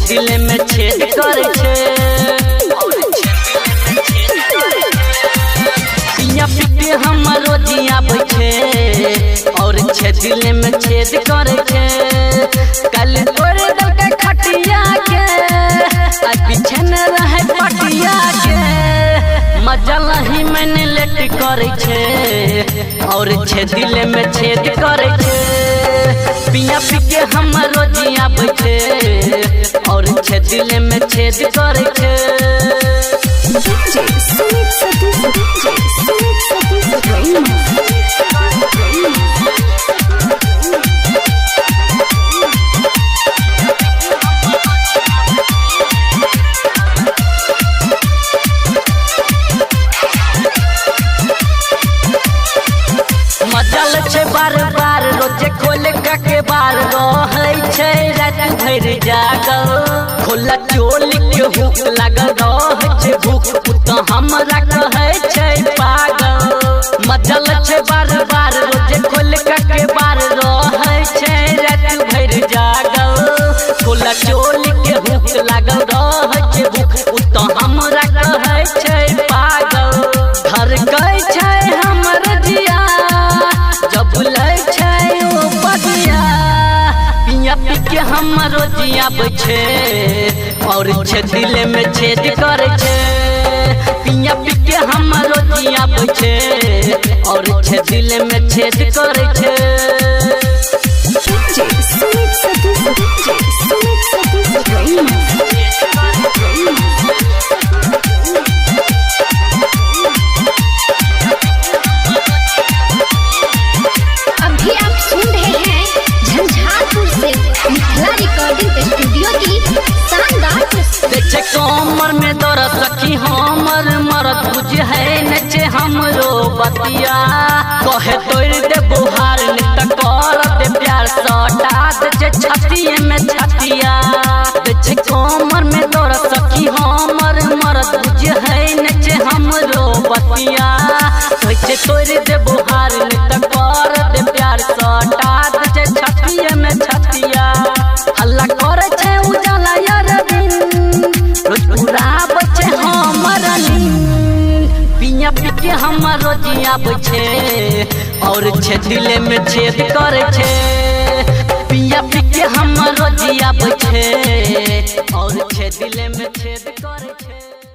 दिल में छेद करे छे। पिया पीके हम रोजिया बैठे और दिल में छेद करे छे। कल तोरे दल के खटिया के आज पीछे न रहे पटिया के मजा नहीं मैंने लेट करे छे और दिल में छेद करे छे। पिया पीके हम रोजिया बैठे और दिल में छेद करे छे। मचल छे बार बार रोजे खोले के बार रहे छे रात भर जागल। खोला चोल के हुक लागल रहे छे भूख तो हमरा कहे छे पागल। मचल छे बार बार रोजे खोले के बार रहे छे रात भर जागल। खोला चोल के हुक लागल रहे छे भूख तो हमरा कहे छे पागल। घर कहे छे हमर जिया जब ले छे ओ बदिया। पिया पीके हम रोजिया बैठे और दिल में छेद करे छे। पिया पीके हम रोजिया बैठे और दिल में छेद करे छे। कमर में दौड़ सखी हमर मरद बुझ है नचे हमरो बतिया। कहे तोड़ दे बुहार नित कर दे प्यार सटा दे छतिए में छतिया। बेचे कमर में दौड़ सखी हमर मरद बुझ है नचे हमरो बतिया। बेचे तोड़ दे बुहार नित कर दे प्यार सटा दे छतिए में छतिया। हल्ला करे छे उजाला यार पूरा बचे हमर पिया पीके हम रोजिया बैठे और दिल में छेद करे छे। पिया पीके हम रोजिया बैठे और दिल में छेद करे छे।